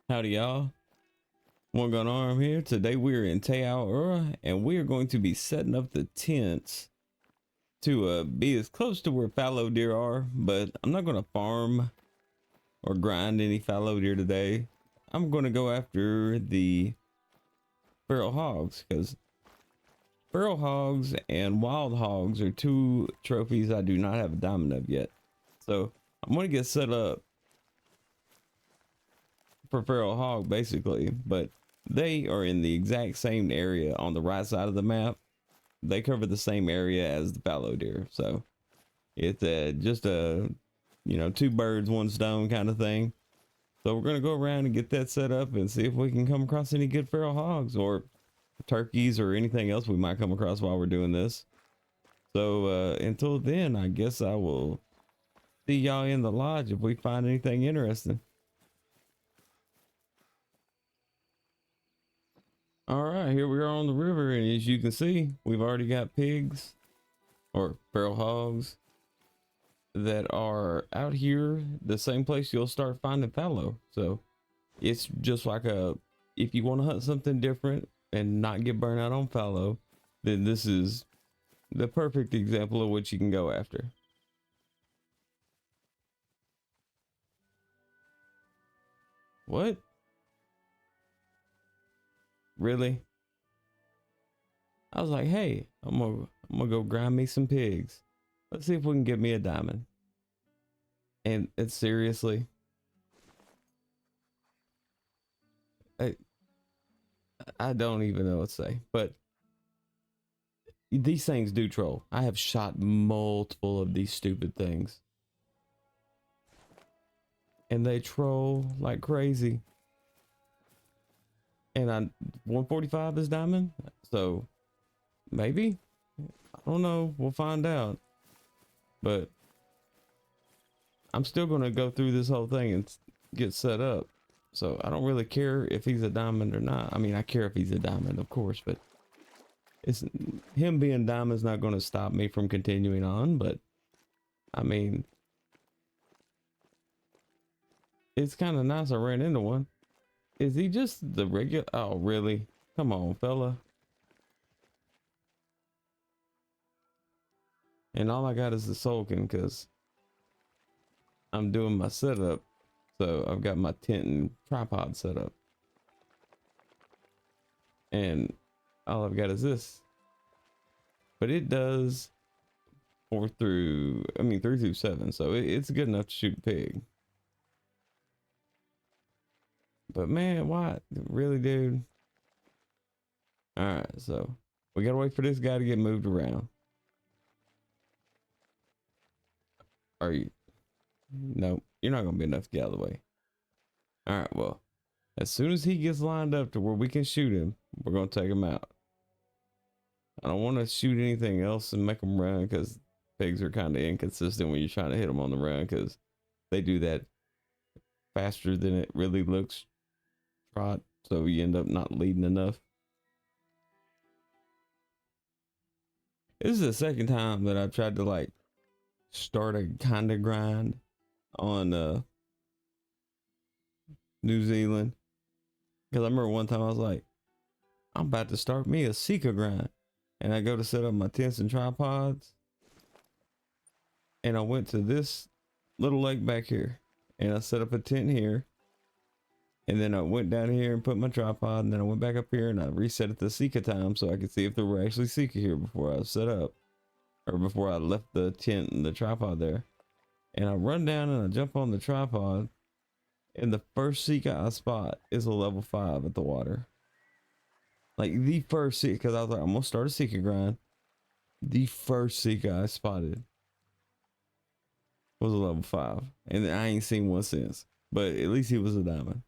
Howdy y'all, One Gun Arm here. Today we're in Teaura and we're going to be setting up the tents to be as close to where fallow deer are, but I'm not going to farm or grind any fallow deer today. I'm going to go after the feral hogs because feral hogs and wild hogs are two trophies I do not have a diamond of yet. So I'm going to get set up for feral hog basically, but they are in the exact same area on the right side of the map. They cover the same area as the fallow deer, so it's just a two birds one stone kind of thing. So we're gonna go around and get that set up and see if we can come across any good feral hogs or turkeys or anything else we might come across while we're doing this. So until then, I guess I will see y'all in the lodge if we find anything interesting. All right, here we are on the river, and as you can see, we've already got pigs or feral hogs that are out here, the same place you'll start finding fallow. So it's just like if you want to hunt something different and not get burnt out on fallow, then this is the perfect example of what you can go after. What? Really? I was like, hey, I'm gonna go grind me some pigs. Let's see if we can get me a diamond. And it's seriously, I, I don't even know what to say, but these things do troll. I have shot multiple of these stupid things and they troll like crazy. And 145 is diamond, so maybe, I don't know, we'll find out. But I'm still gonna go through this whole thing and get set up, so I don't really care if he's a diamond or not. I mean, I care if he's a diamond, of course, but it's him being diamond's not going to stop me from continuing on. But I mean, it's kind of nice I ran into one. Is he just the regular? Oh, really? Come on, fella. And all I got is the sulking because I'm doing my setup. So I've got my tent and tripod set up. And all I've got is this. But it does 3 through 7. So it's good enough to shoot a pig. But man, why? Really, dude? Alright, so we gotta wait for this guy to get moved around. Are you? No, you're not gonna be enough to get out of the way. Alright, well, as soon as he gets lined up to where we can shoot him, we're gonna take him out. I don't want to shoot anything else and make them run because pigs are kind of inconsistent when you're trying to hit them on the run because they do that faster than it really looks trot, so you end up not leading enough. This is the second time that I've tried to like start a kind of grind on New Zealand, because I remember one time I was like, I'm about to start me a Sika grind, and I go to set up my tents and tripods, and I went to this little lake back here and I set up a tent here, and then I went down here and put my tripod, and then I went back up here and I reset it to Sika time so I could see if there were actually Sika here before I was set up, or before I left the tent and the tripod there. And I run down and I jump on the tripod, and the first Sika I spot is a level 5 at the water. Like the first Sika, because I was like, I'm gonna start a Sika grind. The first Sika I spotted was a level 5, and I ain't seen one since. But at least he was a diamond.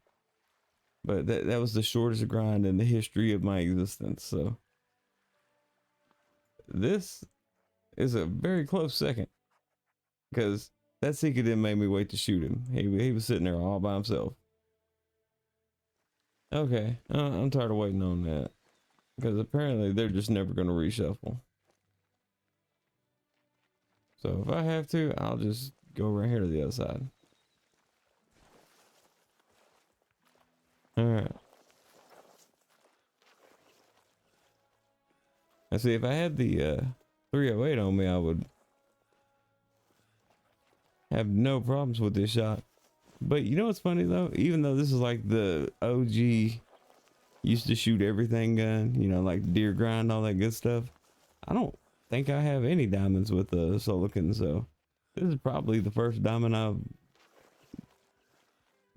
But that was the shortest grind in the history of my existence. So this is a very close second, because that Sika didn't make me wait to shoot him. He was sitting there all by himself. Okay, I'm tired of waiting on that, because apparently they're just never going to reshuffle. So if I have to, I'll just go right here to the other side. All right. I see. If I had the 308 on me, I would have no problems with this shot. But you know what's funny though? Even though this is like the OG used to shoot everything gun, you know, like deer grind, all that good stuff, I don't think I have any diamonds with the silicon, so this is probably the first diamond I'm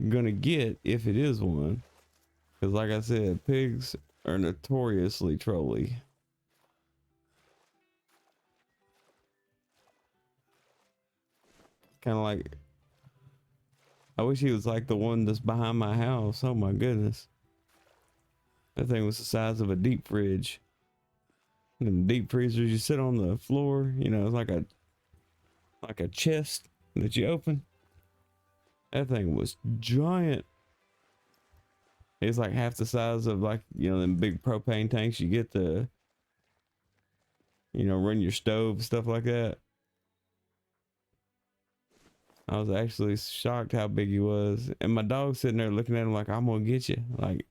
gonna get, if it is one. Because like I said, pigs are notoriously trolly. Kind of like, I wish he was like the one that's behind my house. Oh my goodness. That thing was the size of a deep fridge. And deep freezers, you sit on the floor, you know, it's like a chest that you open. That thing was giant. It's like half the size of, like, you know, them big propane tanks you get to, you know, run your stove, stuff like that. I was actually shocked how big he was. And my dog sitting there looking at him like, I'm gonna get you. Like,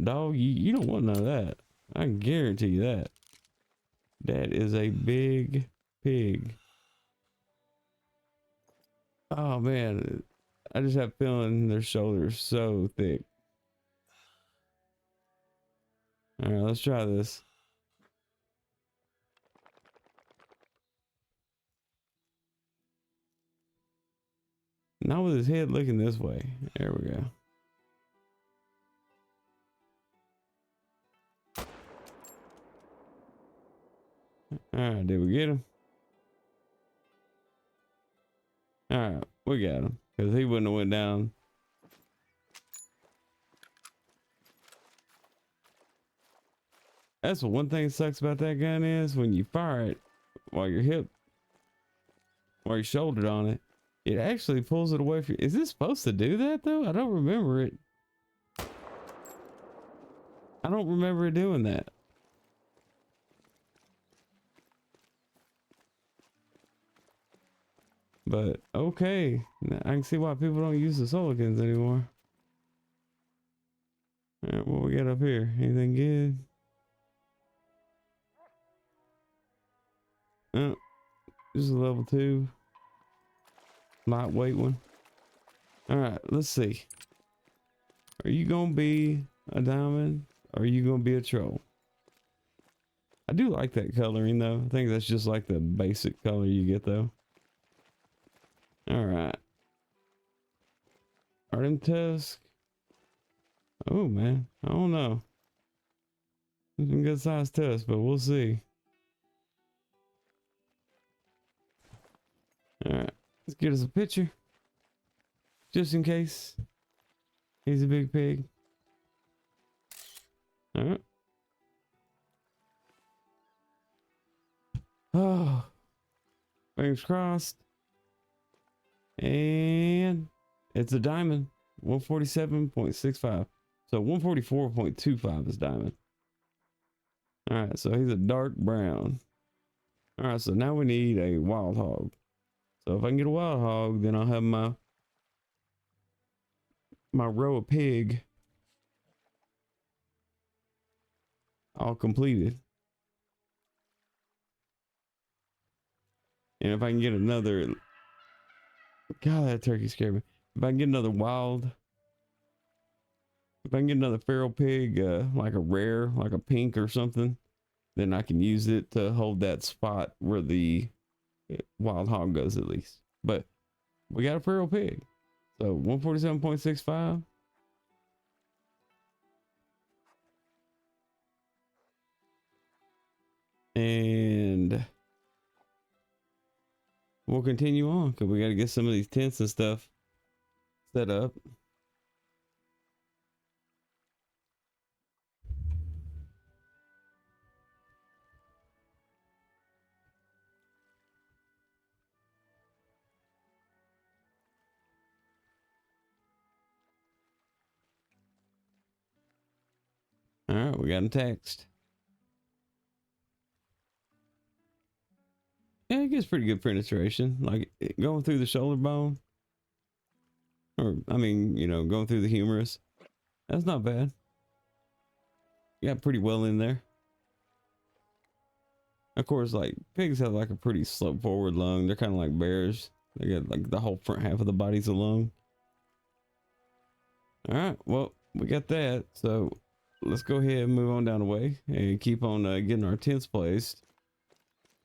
dog, you don't want none of that. I can guarantee you that. That is a big pig. Oh man, I just have a feeling their shoulders so thick. All right, let's try this. Not with his head looking this way. There we go. All right, did we get him? All right, we got him. Because he wouldn't have went down. That's one thing that sucks about that gun is when you fire it while you're shouldered on it, it actually pulls it away from you. Is this supposed to do that though? I don't remember it. I don't remember it doing that. But okay, I can see why people don't use the silicons anymore. All right, what we got up here? Anything good? Oh, this is a level 2. Lightweight one. All right, let's see. Are you gonna be a diamond or are you gonna be a troll? I do like that coloring though. I think that's just like the basic color you get though. All right. Are them tusk? Oh man, I don't know. Some good sized tusk, but we'll see. All right, let's get us a picture, just in case he's a big pig. All right. Oh, fingers crossed. And it's a diamond. 147.65. So 144.25 is diamond. All right, so he's a dark brown. All right, so now we need a wild hog. So if I can get a wild hog, then I'll have my row of pig all completed. And if I can get another, God, that turkey scared me. If I can get another if I can get another feral pig, like a rare, like a pink or something, then I can use it to hold that spot where the wild hog goes at least. But we got a feral pig. So 147.65. And we'll continue on because we got to get some of these tents and stuff set up. All right, we got him text. Yeah, it gets pretty good penetration, like going through the shoulder bone, or I mean, you know, going through the humerus. That's not bad. You got pretty well in there. Of course, like pigs have like a pretty slope forward lung. They're kind of like bears. They got like the whole front half of the body's a lung. All right, well, we got that. So let's go ahead and move on down the way and keep on getting our tents placed.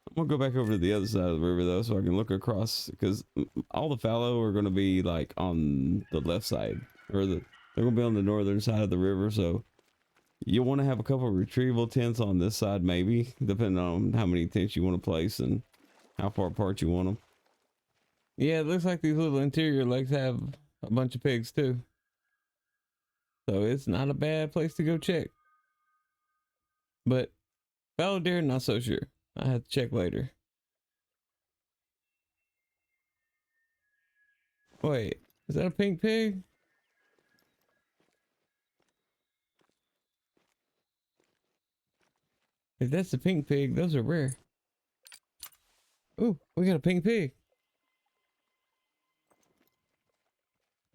I'm gonna go back over to the other side of the river though, so I can look across, because all the fallow are gonna be like on the left side, or they're gonna be on the northern side of the river. So you'll want to have a couple of retrieval tents on this side, maybe, depending on how many tents you want to place and how far apart you want them. Yeah, it looks like these little interior lakes have a bunch of pigs too. So it's not a bad place to go check. But fallow deer, not so sure. I have to check later. Wait, is that a pink pig? If that's a pink pig, those are rare. Ooh, we got a pink pig.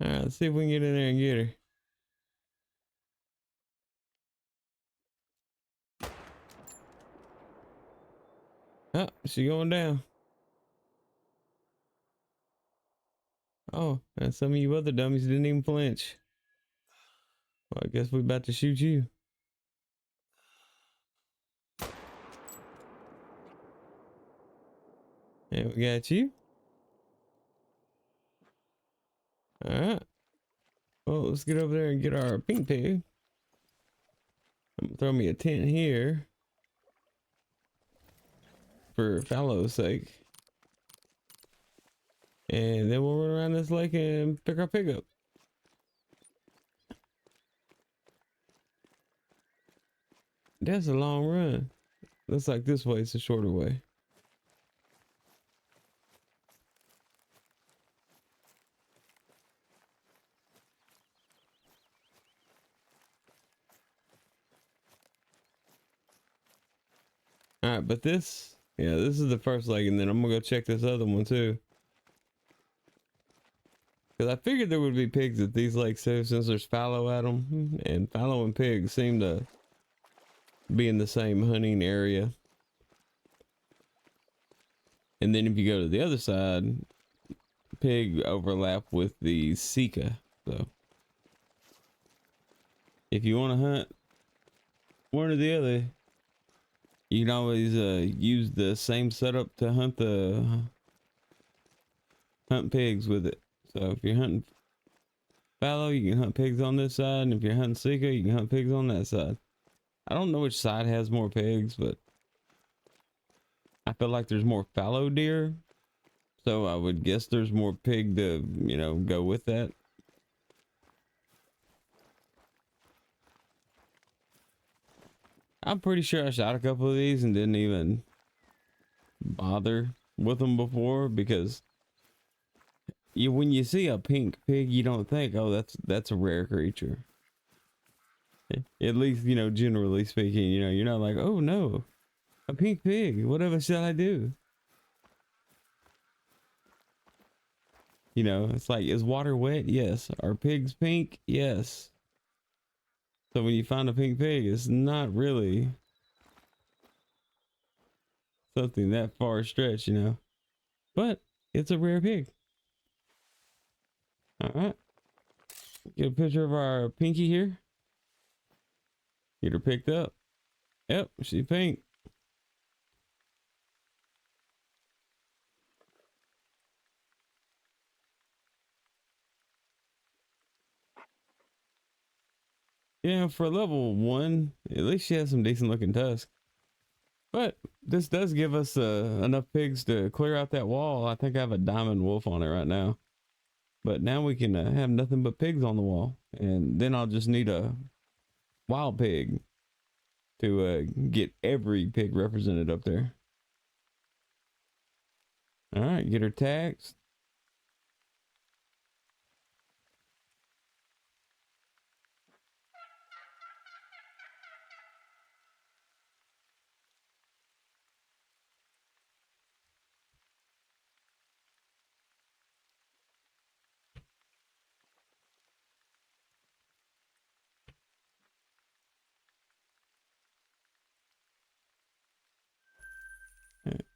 All right, let's see if we can get in there and get her. Oh, she going down. Oh, and some of you other dummies didn't even flinch. Well, I guess we about to shoot you. And we got you. All right. Well, let's get over there and get our pink pig. I'm gonna throw me a tent here for Fallow's sake. And then we'll run around this lake and pick our pig up. That's a long run. Looks like this way is a shorter way. All right, but this is the first lake, and then I'm gonna go check this other one too. Because I figured there would be pigs at these lakes too, since there's fallow at them, and fallow and pigs seem to be in the same hunting area. And then if you go to the other side, pig overlap with the sika. So if you want to hunt one or the other, you can always use the same setup to hunt pigs with it. So if you're hunting fallow, you can hunt pigs on this side, and if you're hunting sika, you can hunt pigs on that side. I don't know which side has more pigs, but I feel like there's more fallow deer, so I would guess there's more pig to, go with that. I'm pretty sure I shot a couple of these and didn't even bother with them before, because when you see a pink pig, you don't think, oh, that's a rare creature. At least, generally speaking, you're not like, oh no, a pink pig, whatever shall I do? It's like, is water wet? Yes. Are pigs pink? Yes. So when you find a pink pig, it's not really something that far stretched, but it's a rare pig. All right. Get a picture of our pinky here. Get her picked up. Yep, she's pink. Yeah, for level 1, at least she has some decent looking tusks. But this does give us enough pigs to clear out that wall. I think I have a diamond wolf on it right now. But now we can have nothing but pigs on the wall. And then I'll just need a wild pig to get every pig represented up there. All right, get her tags.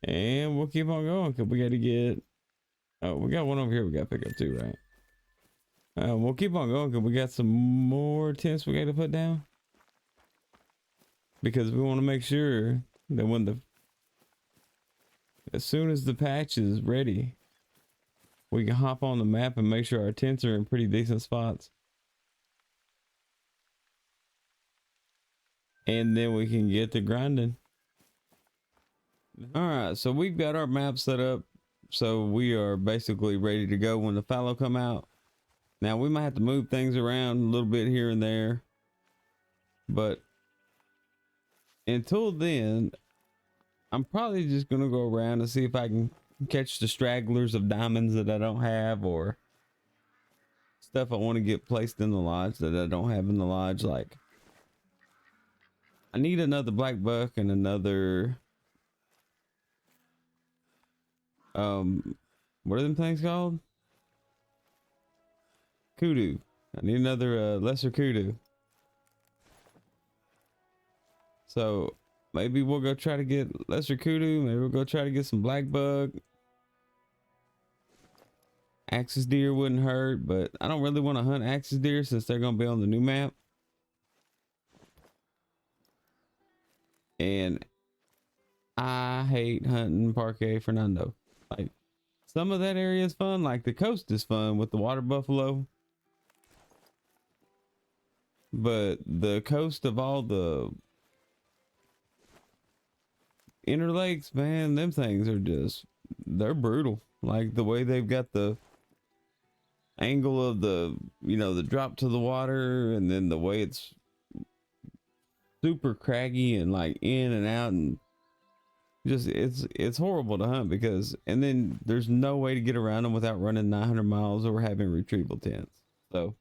And we'll keep on going because we got to get. Oh, we got one over here we got to pick up too, right? We'll keep on going because we got some more tents we got to put down. Because we want to make sure that as soon as the patch is ready, we can hop on the map and make sure our tents are in pretty decent spots. And then we can get to grinding. All right, so we've got our map set up. So we are basically ready to go when the fallow come out. Now we might have to move things around a little bit here and there. But until then, I'm probably just going to go around and see if I can catch the stragglers of diamonds that I don't have, or stuff I want to get placed in the lodge that I don't have in the lodge. Like, I need another black buck and another, what are them things called? Kudu. I need another lesser kudu. So maybe we'll go try to get lesser kudu. Maybe we'll go try to get some black bug. Axis deer wouldn't hurt, but I don't really want to hunt axis deer since they're going to be on the new map. And I hate hunting Parque Fernando. Like, some of that area is fun. Like, the coast is fun with the water buffalo. But the coast of all the inner lakes, man, them things are just, they're brutal. Like, the way they've got the angle of the, you know, the drop to the water, and then the way it's super craggy and like in and out, and just it's horrible to hunt because, and then there's no way to get around them without running 900 miles or having retrieval tents. So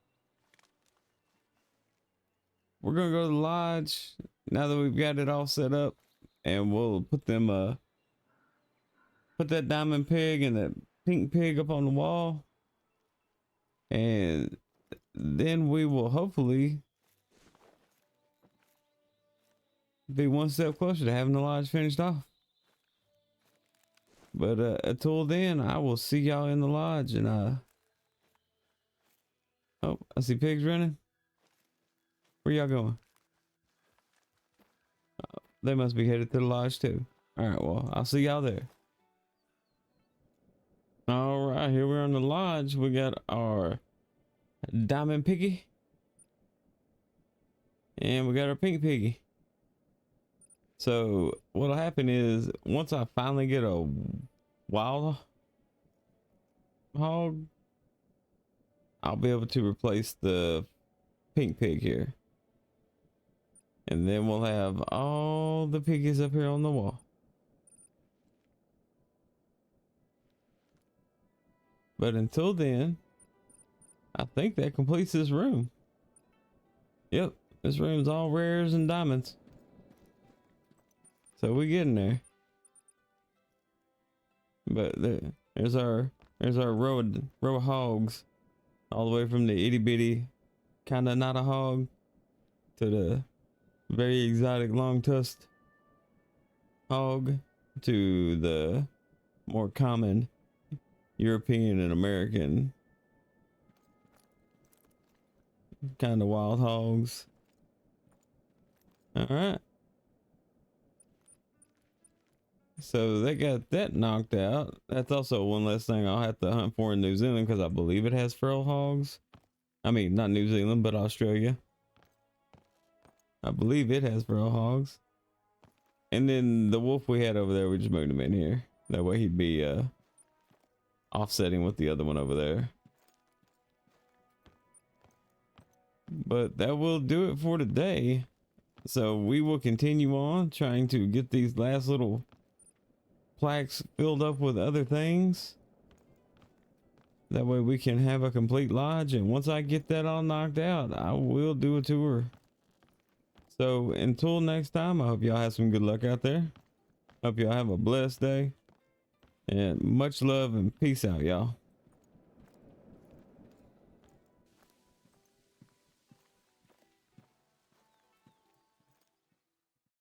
we're gonna go to the lodge now that we've got it all set up, and we'll put them put that diamond pig and that pink pig up on the wall, and then we will hopefully be one step closer to having the lodge finished off. But until then, I will see y'all in the lodge. And oh, I see pigs running. Where y'all going? They must be headed to the lodge too. All right, well, I'll see y'all there. All right, here we're in the lodge. We got our diamond piggy, and we got our pink piggy. So what'll happen is, once I finally get a wild hog, I'll be able to replace the pink pig here. And then we'll have all the piggies up here on the wall. But until then, I think that completes this room. Yep, this room's all rares and diamonds. So we getting there. But there's our row of hogs, all the way from the itty bitty, kinda not a hog, to the very exotic long tusked hog, to the more common European and American kind of wild hogs. All right. So they got that knocked out. That's also one less thing I'll have to hunt for in New Zealand, because I believe it has feral hogs. I mean, not New Zealand, but Australia. I believe it has feral hogs. And then the wolf we had over there, we just moved him in here. That way he'd be offsetting with the other one over there. But that will do it for today. So we will continue on trying to get these last little plaques filled up with other things. That way we can have a complete lodge, and once I get that all knocked out, I will do a tour. So until next time, I hope y'all have some good luck out there. Hope y'all have a blessed day, and much love and peace out, y'all.